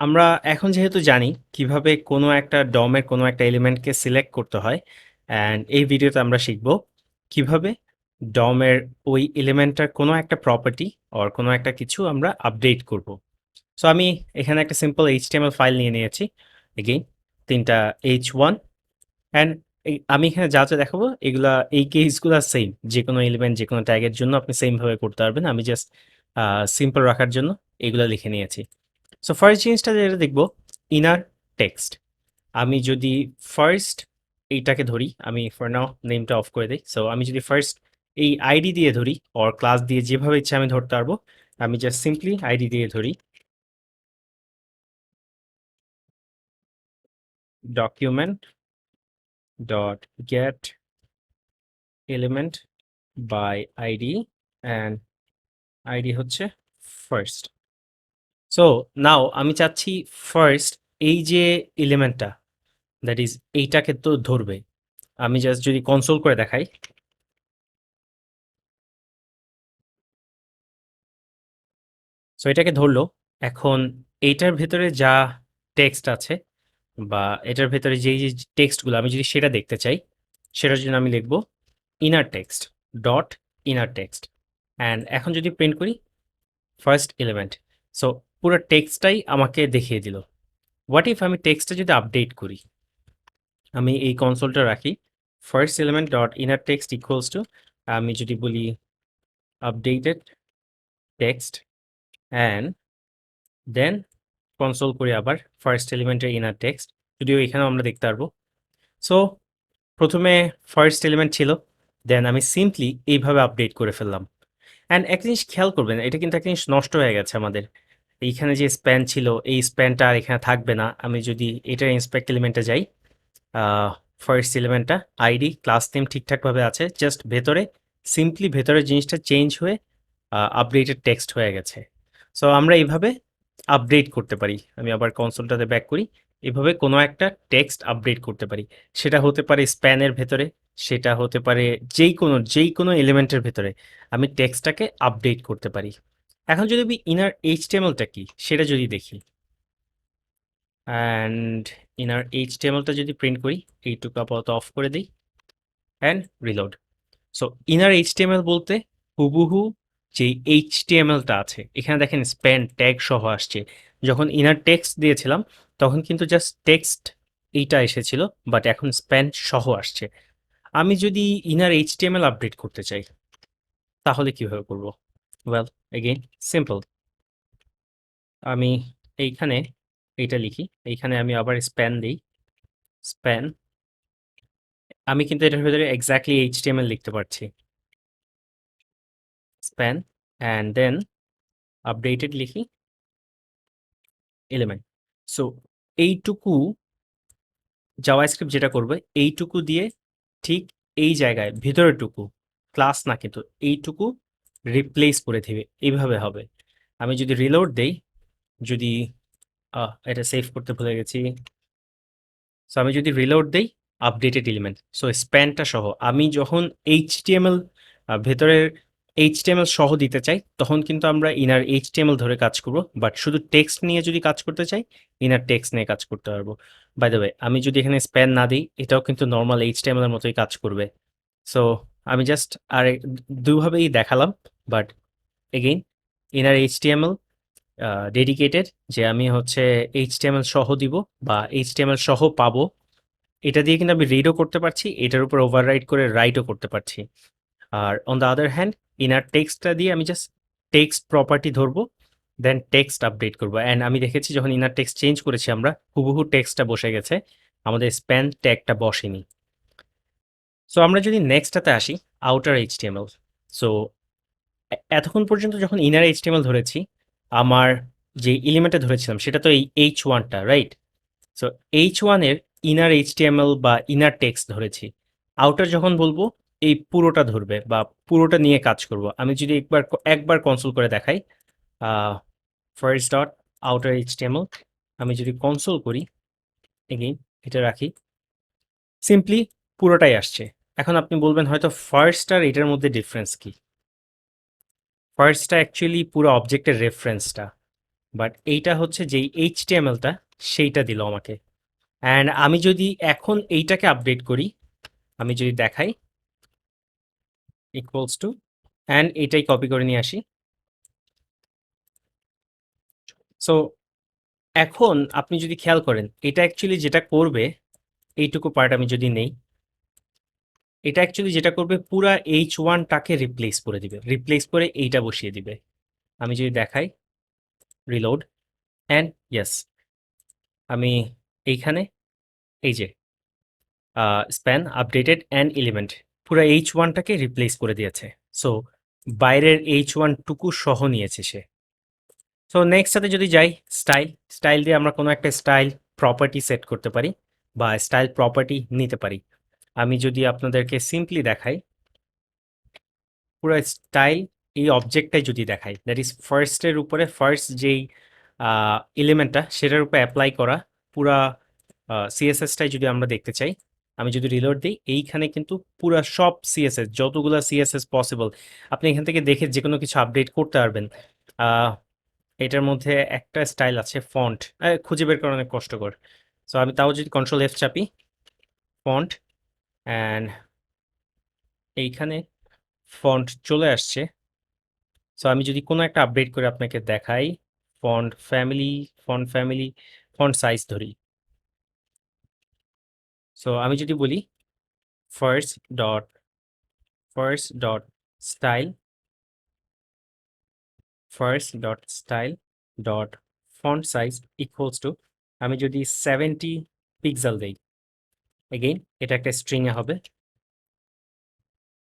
আমরা এখন যেহেতু জানি কিভাবে কোনো একটা ডমের কোনো একটা এলিমেন্টকে সিলেক্ট করতে হয় অ্যান্ড এই ভিডিওতে আমরা শিখব কিভাবে ডমের ওই এলিমেন্টটার কোনো একটা প্রপার্টি অর কোনো একটা কিছু আমরা আপডেট করব। সো আমি এখানে একটা সিম্পল এইচটিএমএল ফাইল নিয়ে নিয়েছি। এগেইন ৩টা H1 অ্যান্ড আমি এখানে যা যা দেখাবো এগুলা এই কেসগুলা সেম, যে কোনো এলিমেন্ট যে কোনো ট্যাগের জন্য আপনি সেমভাবে করতে পারবেন। আমি জাস্ট সিম্পল রাখার জন্য এগুলা লিখে নিয়েছি। সো ফার্স্ট জিনিসটা যেটা দেখবো, ইনার টেক্সট। আমি যদি ফার্স্ট এইটাকে ধরি, আমি ফর নাও নেমটা অফ করে দিই। সো আমি যদি ফার্স্ট এই আইডি দিয়ে ধরি অর ক্লাস দিয়ে যেভাবে ইচ্ছা আমি ধরতে পারবো, আমি জাস্ট সিম্পলি আইডি দিয়ে ধরি document dot get element by ID and ID হচ্ছে ফার্স্ট। সো নাও আমি চাচ্ছি ফার্স্ট এই যে এলিমেন্টটা দ্যাট ইজ এইটাকে তো ধরবে। আমি জাস্ট যদি কনসোল করে দেখাই, সো এটাকে ধরলো। এখন এইটার ভেতরে যা টেক্সট আছে বা এটার ভেতরে যেই যে টেক্সটগুলো আমি যদি সেটা দেখতে চাই, সেটার জন্য আমি লিখব inner text dot inner text and এখন যদি প্রিন্ট করি ফার্স্ট এলিমেন্ট, সো পুরো টেক্সটটাই আমাকে দেখিয়ে দিল। হোয়াট ইফ আমি টেক্সটটা যদি আপডেট করি, আমি এই কনসোলটা রাখি first element dot inner text equals to, আমি যদি বলি updated text and then console করি আবার ফার্স্ট এলিমেন্টের ইনার টেক্সট, যদিও এখানেও আমরা দেখতে পারবো। সো প্রথমে ফার্স্ট এলিমেন্ট ছিল, দেন আমি সিম্পলি এইভাবে আপডেট করে ফেললাম। অ্যান্ড একটা জিনিস খেয়াল করবেন, এটা কিন্তু একটা জিনিস নষ্ট হয়ে গেছে আমাদের। এইখানে যে স্প্যান ছিল এই স্প্যানটা আর এখানে থাকবে না। আমি যদি এটার ইন্সপেক্ট এলিমেন্টে যাই, ফার্স্ট এলিমেন্টটা আইডি ক্লাস নেম ঠিকঠাকভাবে আছে, জাস্ট ভেতরে সিম্পলি ভেতরের জিনিসটা চেঞ্জ হয়ে আপডেটেড টেক্সট হয়ে গেছে। সো আমরা এইভাবে আপডেট করতে পারি। আমি আবার কনসোলটাতে ব্যাক করি, এভাবে কোনো একটা টেক্সট আপডেট করতে পারি। সেটা হতে পারে স্প্যানের ভেতরে, সেটা হতে পারে যেই কোনো এলিমেন্টের ভেতরে আমি টেক্সটটাকে আপডেট করতে পারি। এখন যদি আমি ইনার এইচটিএমএলটা কি সেটা যদি দেখি অ্যান্ড ইনার এইচটিএমএলটা যদি প্রিন্ট করি, এইটুকু আপাতত অফ করে দিই and reload. So inner HTML বলতে হুবহু যেই এইচটিএমএলটা আছে এখানে দেখেন স্প্যান ট্যাগ সহ আসছে। যখন ইনার টেক্সট দিয়েছিলাম তখন কিন্তু জাস্ট টেক্সট এইটা এসেছিল, বাট এখন স্প্যান সহ আসছে। আমি যদি ইনার এইচটিএমএল আপডেট করতে চাই তাহলে কিভাবে করব? Well, again simple. আমি এইখানে এইটা লিখি, এইখানে আমি আবার স্প্যান দিই, স্প্যান। আমি কিন্তু এটার ভেতরে এক্স্যাক্টলি এইচটিএমএল লিখতে পারছি, স্প্যান অ্যান্ড দেন আপডেটেড লিখি এলিমেন্ট। সো এইটুকু জাভাস্ক্রিপ্ট যেটা করবে, এইটুকু দিয়ে ঠিক এই জায়গায় ভেতরেরটুকু ক্লাস না কিন্তু এইটুকু রিপ্লেস করে দিবে, এইভাবে হবে। আমি যদি রিলোড দেই, যদি এটা সেভ করতে ভুলে গেছি। সো আমি যদি রিলোড দেই আপডেটেড এলিমেন্ট, সো স্প্যানটা সহ আমি যখন এইচটিএমএল ভেতরের এইচটিএমএল সহ দিতে চাই তখন কিন্তু আমরা ইনার এইচটিএমএল ধরে কাজ করব, বাট শুধু টেক্সট নিয়ে যদি কাজ করতে চাই ইনার টেক্সট নিয়ে কাজ করতে পারবো। বাই দ্য ওয়ে, আমি যদি এখানে স্প্যান না দিই এটাও কিন্তু নর্মাল এইচটিএমএল এর মতোই কাজ করবে। সো আমি জাস্ট আর দুভাবেই দেখালাম, but again inner HTML dedicated যে আমি হচ্ছে এইচটিএমএল সহ দিব বা এইচটিএমএল সহ পাবো, এটা দিয়ে কিন্তু আমি রিডও করতে পারছি, এটার উপর ওভাররাইড করে রাইটও করতে পারছি। আর on the other hand inner টেক্সটটা দিয়ে আমি জাস্ট টেক্সট প্রপার্টি ধরবো, দেন টেক্সট আপডেট করবো। অ্যান্ড আমি দেখেছি যখন ইনার টেক্সট চেঞ্জ করেছি আমরা হুবহু টেক্সটটা বসে গেছে, আমাদের স্প্যান ট্যাগটা বসেনি। সো আমরা যদি নেক্সটটাতে আসি, আউটার এইচটিএমএল। সো এতক্ষণ পর্যন্ত যখন ইনার এইচটিএমএল ধরেছি, আমার যে এলিমেন্টটা ধরেছিলাম সেটা তো এই H1টা, রাইট? সো H1 এর ইনার এইচটিএমএল বা ইনার টেক্সট ধরেছি। আউটার যখন বলবো এই পুরোটা ধরবে বা পুরোটা নিয়ে কাজ করব। আমি যদি একবার কনসোল করে দেখাই, ফার্স্ট ডট আউটার এইচটিএমএল, আমি যদি কনসোল করি এগেইন এটা রাখি, সিম্পলি পুরোটাই আসছে। এখন আপনি বলবেন হয়তো ফার্স্ট আর এটার মধ্যে ডিফারেন্স কি? ফার্স্টটা অ্যাকচুয়ালি পুরো অবজেক্টের রেফারেন্সটা, বাট এইটা হচ্ছে যেই এইচটিএমএলটা সেইটা দিল আমাকে। অ্যান্ড আমি যদি এখন এইটাকে আপডেট করি, আমি যদি দেখাই ইকুয়ালস টু, অ্যান্ড এইটাই কপি করে নিয়ে আসি। সো এখন আপনি যদি খেয়াল করেন, এটা অ্যাকচুয়ালি যেটা করবে, এইটুকু পার্ট আমি যদি নেই, এটা অ্যাকচুয়ালি যেটা করবে পুরা H1টাকে রিপ্লেস করে দিবে, রিপ্লেস করে এইটা বসিয়ে দিবে। আমি যদি দেখাই রিলোড, অ্যান্ড ইয়েস, আমি এইখানে এই যে স্প্যান আপডেটেড অ্যান্ড এলিমেন্ট পুরো H1টাকে রিপ্লেস করে দিয়েছে। সো বাইরের H1টুকু সহ নিয়েছে সে। সো নেক্সট সাথে যদি যাই স্টাইল, স্টাইল দিয়ে আমরা কোনো একটা স্টাইল প্রপার্টি সেট করতে পারি বা স্টাইল প্রপার্টি নিতে পারি। আমি যদি আপনাদেরকে সিম্পলি দেখাই, পুরো স্টাইল এই অবজেক্টটাই যদি দেখাই, দ্যাট ইজ ফার্স্টের উপরে ফার্স্ট যেই এলিমেন্টটা সেটার উপরে অ্যাপ্লাই করা পুরা সিএসএসটাই যদি আমরা দেখতে চাই, আমি যদি রিলোড দিই, এইখানে কিন্তু পুরা সব সিএসএস যতগুলো সিএসএস পসিবল আপনি এখান থেকে দেখে যে কোনো কিছু আপডেট করতে পারবেন। এটার মধ্যে একটা স্টাইল আছে ফন্ট, খুঁজে বের করা অনেক কষ্টকর। সো আমি তাও যদি কন্ট্রোল এফ চাপি, ফন্ট, অ্যান্ড এইখানে ফন্ট চলে আসছে। সো আমি যদি কোনো একটা আপডেট করে আপনাকে দেখাই, font family, font family, font size ধরি। সো আমি যদি বলি first dot style, first dot style dot font size equals to, আমি যদি 70 পিক্সেল দেই, এগেইন এটা একটা স্ট্রিংয়ে হবে।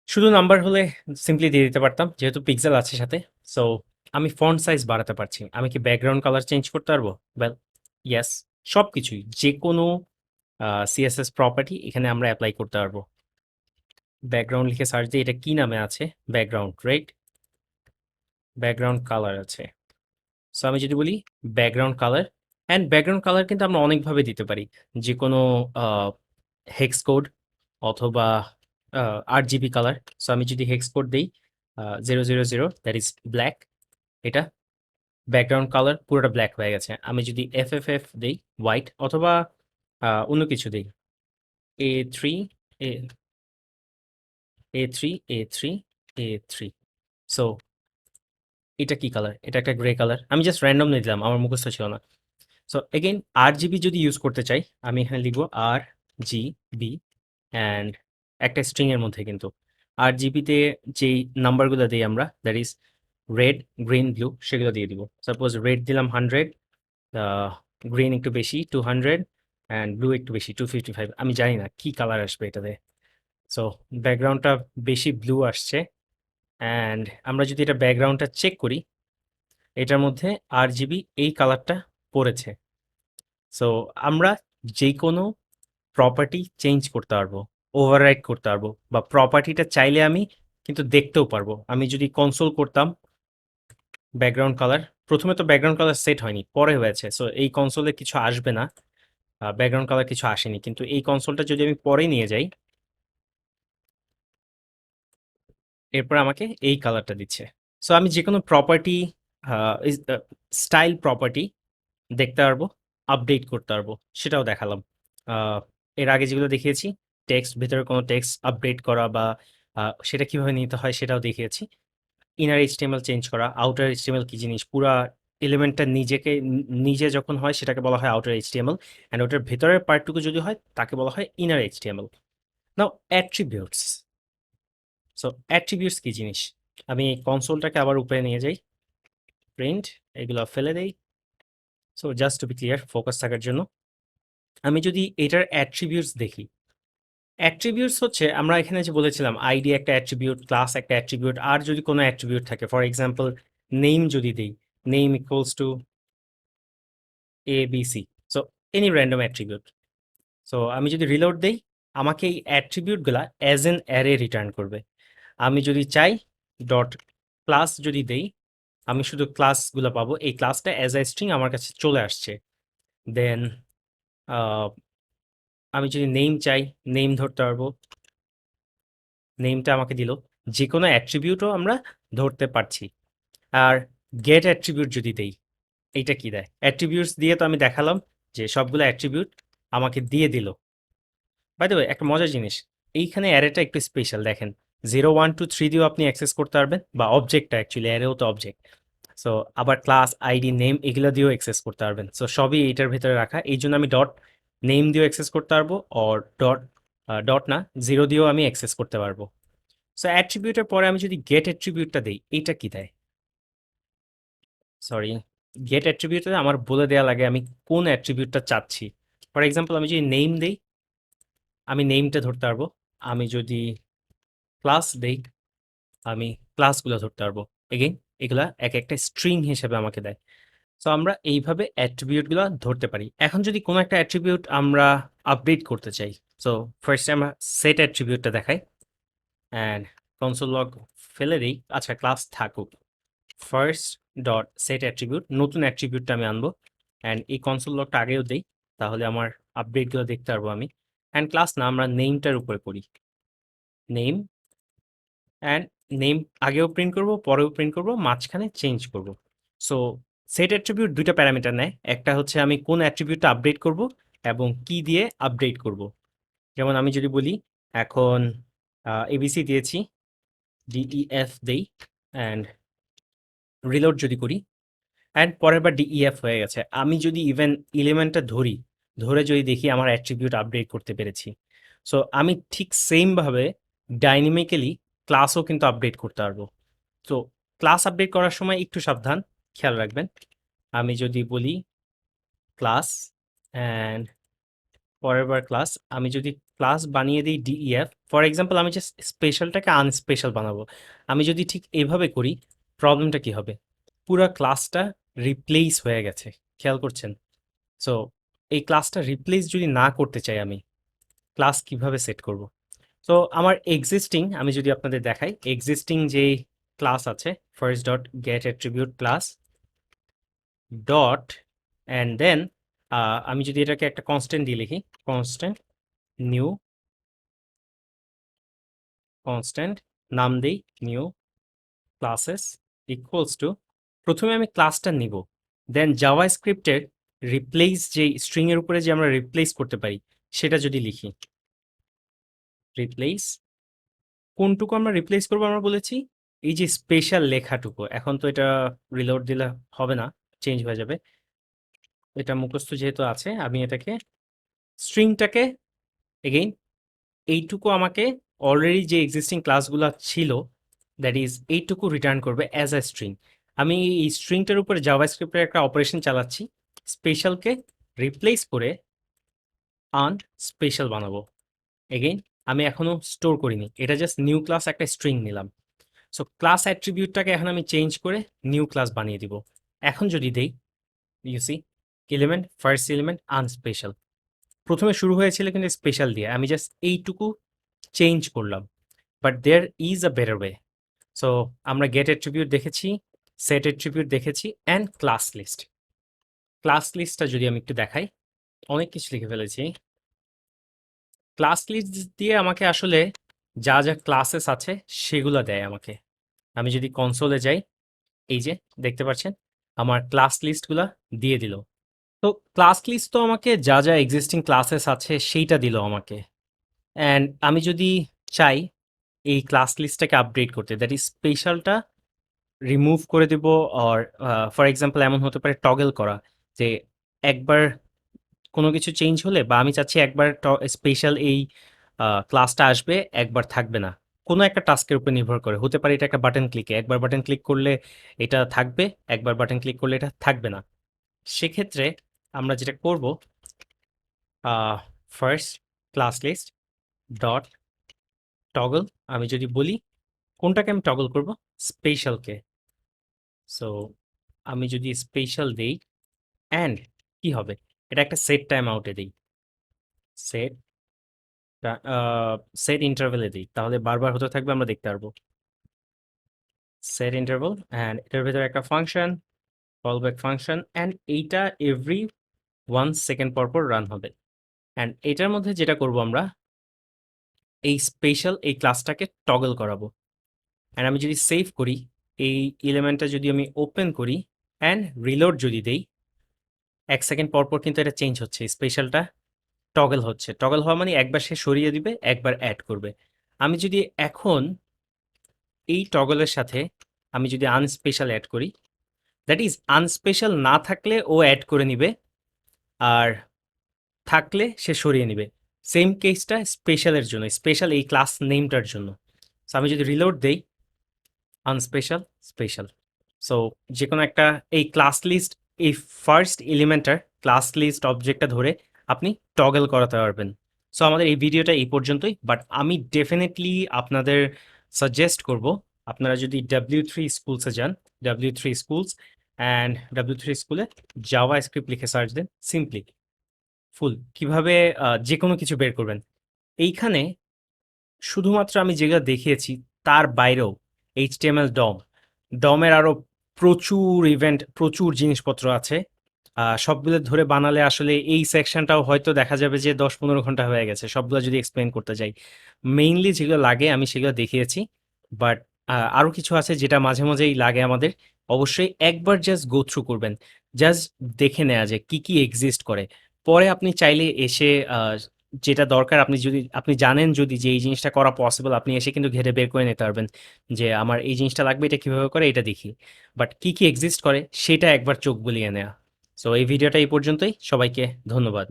শুধু নাম্বার হলে সিম্পলি দিয়ে দিতে পারতাম, যেহেতু পিক্সেল আছে সাথে। সো আমি ফন্ট সাইজ বাড়াতে পারছি। আমি কি ব্যাকগ্রাউন্ড কালার চেঞ্জ করতে পারবো? ওয়েল ইয়েস, সব কিছুই যে কোনো সিএসএস প্রপার্টি এখানে আমরা অ্যাপ্লাই করতে পারবো। ব্যাকগ্রাউন্ড লিখে সার্চ দিয়ে এটা কি নামে আছে, ব্যাকগ্রাউন্ড, রাইট? ব্যাকগ্রাউন্ড কালার আছে। সো আমি যদি বলি background colour, and background colour কিন্তু আমরা অনেকভাবে দিতে পারি, যে কোনো হেক্স কোড অথবা RGB কালার। সো আমি যদি হেক্স কোড দিই 000, দ্যাট ইজ ব্ল্যাক, এটা ব্যাকগ্রাউন্ড কালার পুরোটা ব্ল্যাক হয়ে গেছে। আমি যদি FFF দিই হোয়াইট, অথবা অন্য কিছু দিই A3, এ A3, A3, A3, সো এটা কি কালার? এটা একটা গ্রে কালার। আমি জাস্ট র্যান্ডমলি দিলাম, আমার মুখস্থ ছিল না। সো এগেইন RGB যদি ইউজ করতে চাই, আমি এখানে লিখবো RGB, অ্যান্ড একটা স্ট্রিং এর মধ্যে কিন্তু RGBতে যেই নাম্বারগুলো দিই আমরা, that is red, green, blue, সেগুলো দিয়ে দিব। সাপোজ রেড দিলাম 100, গ্রিন একটু বেশি 200, অ্যান্ড ব্লু একটু বেশি 255। আমি জানি না কি কালার আসবে এটাতে। সো ব্যাকগ্রাউন্ডটা বেশি ব্লু আসছে, অ্যান্ড আমরা যদি এটা ব্যাকগ্রাউন্ডটা চেক করি, এটার মধ্যে RGB এই কালারটা পড়েছে। সো আমরা যে কোনো প্রপার্টি চেঞ্জ করতে পারবো, ওভাররাইড করতে পারবো, বা প্রপার্টিটা চাইলে আমি কিন্তু দেখতেও পারবো। আমি যদি কনসোল করতাম ব্যাকগ্রাউন্ড কালার, প্রথমে তো ব্যাকগ্রাউন্ড কালার সেট হয়নি, পরে হয়েছে। সো এই কনসোলে কিছু আসবে না, ব্যাকগ্রাউন্ড কালার কিছু আসেনি, কিন্তু এই কনসোলটা যদি আমি পরে নিয়ে যাই, এরপর আমাকে এই কালারটা দিচ্ছে। সো আমি যে কোনো প্রপার্টি, স্টাইল প্রপার্টি দেখতে পারবো, আপডেট করতে পারবো, সেটাও দেখালাম। আহ, এর আগে যেগুলো দেখিয়েছি, টেক্সট ভিতরে কোনো টেক্সট আপডেট করা বা সেটা কিভাবে নিতে হয় সেটাও দেখিয়েছি। ইনার এইচটিএমএল চেঞ্জ করা, আউটার এইচটিএমএল কি জিনিস, পুরা এলিমেন্টটা নিজেকে নিজে যখন হয় সেটাকে বলা হয় আউটার এইচটিএমএল, অ্যান্ড ওটার ভেতরের পার্টটুকু যদি হয় তাকে বলা হয় ইনার এইচটিএমএল। নাও অ্যাট্রিবিউটস। সো অ্যাট্রিবিউটস কি জিনিস? আমি এই কনসোলটাকে আবার উপরে নিয়ে যাই, প্রিন্ট, এগুলো ফেলে দেই। So just to be clear, focus থাকার জন্য আমি যদি এটার অ্যাট্রিবিউটস দেখি, অ্যাট্রিবিউটস হচ্ছে আমরা এখানে যে বলেছিলাম আইডি একটা অ্যাট্রিবিউট, ক্লাস একটা অ্যাট্রিবিউট, আর যদি কোনো অ্যাট্রিবিউট থাকে, ফর এক্সাম্পল নেম যদি দেই, name equals to ABC, so any random attribute. So আমি যদি রিলোড দেই, আমাকে এই অ্যাট্রিবিউটগুলা অ্যাজ এন অ্যারে রিটার্ন করবে। আমি যদি চাই ডট ক্লাস যদি দেই, আমি শুধু ক্লাসগুলো পাবো, এই ক্লাসটা অ্যাজ এ স্ট্রিং আমার কাছে চলে আসছে। দেন আমি যদি নেম চাই, নেম ধরতে পারবো, নেমটা আমাকে দিল। যে কোনো অ্যাট্রিবিউটও আমরা ধরতে পারছি। আর গেট অ্যাট্রিবিউট যদি দেই, এইটা কি দেয়? অ্যাট্রিবিউটস দিয়ে তো আমি দেখালাম যে সবগুলো অ্যাট্রিবিউট আমাকে দিয়ে দিল। বাই দ্য ওয়ে একটা মজার জিনিস, এইখানে অ্যারেটা একটু স্পেশাল দেখেন, 0 1 2 3 দিয়েও আপনি অ্যাক্সেস করতে পারবেন, বা অবজেক্টটা অ্যাকচুয়ালি অ্যারেও তো অবজেক্ট। সো আবার ক্লাস আইডি নেম এগুলো দিয়েও অ্যাক্সেস করতে পারবেন। সো সবই এইটার ভেতরে রাখা, এই জন্য আমি ডট নেম দিয়েও অ্যাক্সেস করতে পারবো, অর ডট ডট না 0 দিয়েও আমি অ্যাক্সেস করতে পারবো। সো অ্যাট্রিবিউটের পরে আমি যদি গেট অ্যাট্রিবিউটটা দেই, এইটা কি দেয়? সরি, গেট অ্যাট্রিবিউটে আমার বলে দেওয়া লাগে আমি কোন অ্যাট্রিবিউটটা চাচ্ছি। ফর এক্সাম্পল আমি যদি নেম দেই, আমি নেমটা ধরতে পারবো। আমি যদি ক্লাস দেই, আমি ক্লাসগুলো ধরতে পারবো। এগেইন এগুলা এক একটা স্ট্রিং হিসেবে আমাকে দেয়। সো আমরা এইভাবে অ্যাট্রিবিউটগুলো ধরতে পারি। এখন যদি কোনো একটা অ্যাট্রিবিউট আমরা আপডেট করতে চাই, সো ফার্স্টে আমরা সেট অ্যাট্রিবিউটটা দেখাই অ্যান্ড কনসোল লগ ফেলে দিই। আচ্ছা ক্লাস থাকুক, ফার্স্ট ডট সেট অ্যাট্রিবিউট, নতুন অ্যাট্রিবিউটটা আমি আনবো অ্যান্ড এই কনসোল লগটা আগেও দেই, তাহলে আমার আপডেটগুলো দেখতে পারবো আমি। অ্যান্ড ক্লাস না আমরা নেমটার উপরে করি, নেম অ্যান্ড নেম আগেও প্রিন্ট করব, পরেও প্রিন্ট করব, মাঝখানে চেঞ্জ করব। সো সেট অ্যাট্রিবিউট দুইটা প্যারামিটার নেয়, একটা হচ্ছে আমি কোন অ্যাট্রিবিউটটা আপডেট করব এবং কি দিয়ে আপডেট করব। যেমন আমি যদি বলি এখন এবিসি দিয়েছি, ডিইএফ দেই অ্যান্ড রিলোড যদি করি, অ্যান্ড পরের বার ডিইএফ হয়ে গেছে, আমি যদি ইভেন এলিমেন্টটা ধরি, ধরে যদি দেখি আমার অ্যাট্রিবিউট আপডেট করতে পেরেছি। সো আমি ঠিক সেমভাবে ডাইনামিক্যালি ক্লাসও কিন্তু আপডেট করতে পারবো। তো ক্লাস আপডেট করার সময় একটু সাবধান, খেয়াল রাখবেন। আমি যদি বলি ক্লাস অ্যান্ড পরের বার ক্লাস, আমি যদি ক্লাস বানিয়ে দিই ডিইএফ, ফর এক্সাম্পল আমি জাস্ট স্পেশালটাকে আনস্পেশাল বানাবো, আমি যদি ঠিক এইভাবে করি, প্রবলেমটা কি হবে? পুরো ক্লাসটা রিপ্লেস হয়ে গেছে, খেয়াল করছেন? সো এই ক্লাসটা রিপ্লেস যদি না করতে চাই, আমি ক্লাস কিভাবে সেট করব? তো আমার এক্সিস্টিং, আমি যদি আপনাদের দেখাই এক্সিস্টিং যে ক্লাস আছে, first dot get attribute class dot and then আমি যদি এটাকে একটা কনস্ট্যান্ট দিয়ে লিখি, কনস্ট্যান্ট নিউ, কনস্ট্যান্ট নাম দেই নিউ ক্লাসেস ইকুয়ালস টু, প্রথমে আমি ক্লাসটা নিব, দেন জাভা স্ক্রিপ্টের রিপ্লেস যে স্ট্রিং এর উপরে যে আমরা রিপ্লেস করতে পারি সেটা যদি লিখি, রিপ্লেস কোনটুকু আমরা রিপ্লেস করবো আমরা বলেছি, এই যে স্পেশাল লেখাটুকু। এখন তো এটা রিলোড দিলে হবে না, চেঞ্জ হয়ে যাবে, এটা মুখস্থ যেহেতু আছে, আমি এটাকে স্ট্রিংটাকে এগেইন এইটুকু আমাকে অলরেডি যে এক্সিস্টিং ক্লাসগুলো ছিল দ্যাট ইজ এইটুকু রিটার্ন করবে অ্যাজ আ স্ট্রিং। আমি এই স্ট্রিংটার উপরে জাভাস্ক্রিপ্টের একটা অপারেশন চালাচ্ছি, স্পেশালকে রিপ্লেস করে আনস্পেশাল বানাবো। এগেইন আমি এখনো স্টোর করিনি, এটা জাস্ট নিউ ক্লাস একটা স্ট্রিং নিলাম। সো ক্লাস অ্যাট্রিবিউটটাকে এখন আমি চেঞ্জ করে নিউ ক্লাস বানিয়ে দিব। এখন যদি দেই, ইউসি এলিমেন্ট ফার্স্ট এলিমেন্ট আনস্পেশাল, প্রথমে শুরু হয়েছিল কিন্তু স্পেশাল দিয়ে, আমি জাস্ট এইটুকু চেঞ্জ করলাম। But there is a better way. So আমরা গেট অ্যাট্রিবিউট দেখেছি, সেট অ্যাট্রিবিউট দেখেছি অ্যান্ড ক্লাস লিস্ট। ক্লাস লিস্টটা যদি আমি একটু দেখাই, অনেক কিছু লিখে ফেলেছি। ক্লাস লিস্ট দিয়ে আমাকে আসলে যা যা ক্লাসেস আছে সেগুলো দেয় আমাকে। আমি যদি কনসোলে যাই, এই যে দেখতে পাচ্ছেন আমার ক্লাস লিস্টগুলা দিয়ে দিল। তো ক্লাস লিস্ট তো আমাকে যা যা এক্সিস্টিং ক্লাসেস আছে সেইটা দিল আমাকে। অ্যান্ড আমি যদি চাই এই ক্লাস লিস্টটাকে আপডেট করতে, দ্যাট ইজ স্পেশালটা রিমুভ করে দেব, অর ফর এক্সাম্পল এমন হতে পারে টগল করা, যে একবার কোনো কিছু চেঞ্জ হলে, বা আমি চাচ্ছি একবার স্পেশাল এই ক্লাসটা আসবে, একবার থাকবে না, কোনো একটা টাস্কের উপর নির্ভর করে হতে পারে, এটা একটা বাটন ক্লিকে, একবার বাটন ক্লিক করলে এটা থাকবে, একবার বাটন ক্লিক করলে এটা থাকবে না। সেক্ষেত্রে আমরা যেটা করব, first class list dot toggle, আমি যদি বলি কোনটাকে আমি টগল করব, স্পেশালকে। সো আমি যদি স্পেশাল দেই অ্যান্ড কি হবে, এটা একটা সেট টাইম আউটে দিই, সেট সেট ইন্টারভেলে দিই, তাহলে বারবার হতে থাকবে, আমরা দেখতে পারবো। সেট ইন্টারভেল অ্যান্ড এটার ভেতরে একটা function, call back function, and এইটা এভরি 1 সেকেন্ড পর পর রান হবে। অ্যান্ড এটার মধ্যে যেটা করব আমরা, এই স্পেশাল এই ক্লাসটাকে টগল করাবো। অ্যান্ড আমি যদি সেভ করি, এই এলিমেন্টটা যদি আমি ওপেন করি, অ্যান্ড রিলোড যদি দেই 1 সেকেন্ড পর, পর কিন্তু এটা চেঞ্জ হচ্ছে। স্পেশালটা টগল হচ্ছে। টগল হওয়া মানে একবার সে সরিয়ে দিবে, একবার এড করবে। আমি যদি এখন এই টগলের সাথে আমি যদি আনস্পেশাল এড করি, দ্যাট ইজ আনস্পেশাল না থাকলে ও অ্যাড করে নিবে, আর থাকলে সে সরিয়ে নিবে। সেম কেসটা স্পেশালের জন্য, স্পেশাল এই ক্লাস নেমটার জন্য। সো আমি যদি রিলোড দেই আনস্পেশাল, স্পেশাল। সো যেকোনো একটা এই ক্লাস লিস্ট, এই ফার্স্ট এলিমেন্টার ক্লাস লিস্ট অবজেক্টটা ধরে আপনি টগল করাতে পারবেন। সো আমাদের এই ভিডিওটা এই পর্যন্তই, বাট আমি ডেফিনেটলি আপনাদের সাজেস্ট করব আপনারা যদি W3 স্কুলসে যান, W3 স্কুলস অ্যান্ড W3 স্কুলে জাভা স্ক্রিপ্ট লিখে সার্চ দেন, সিম্পলি ফুল কিভাবে যে কোনো কিছু বের করবেন। এইখানে শুধুমাত্র আমি যেগুলো দেখিয়েছি তার বাইরেও HTML ডমের আরও প্রচুর ইভেন্ট, প্রচুর জিনিসপত্র আছে। সবগুলো ধরে বানালে আসলে এই সেকশনটাও হয়তো দেখা যাবে যে 10-15 ঘন্টা হয়ে গেছে সবগুলো যদি এক্সপ্লেন করতে যাই। মেইনলি যেগুলো লাগে আমি সেগুলো দেখিয়েছি, বাট আরও কিছু আছে যেটা মাঝে মাঝেই লাগে আমাদের। অবশ্যই একবার জাস্ট গো থ্রু করবেন, জাস্ট দেখে নেওয়া যায় কি কি এক্সিস্ট করে। পরে আপনি চাইলে এসে যেটা দরকার আপনি যদি আপনি জানেন যদি যে এই জিনিসটা করা পসিবল, আপনি এসে কিন্তু ঘেটে বের করে নিতে পারবেন যে আমার এই জিনিসটা লাগবে, এটা কিভাবে করে এটা দেখি। বাট কি কি এক্সিস্ট করে সেটা একবার চোখ বুলিয়ে নেওয়া। সো এই ভিডিওটা এই পর্যন্তই, সবাইকে ধন্যবাদ।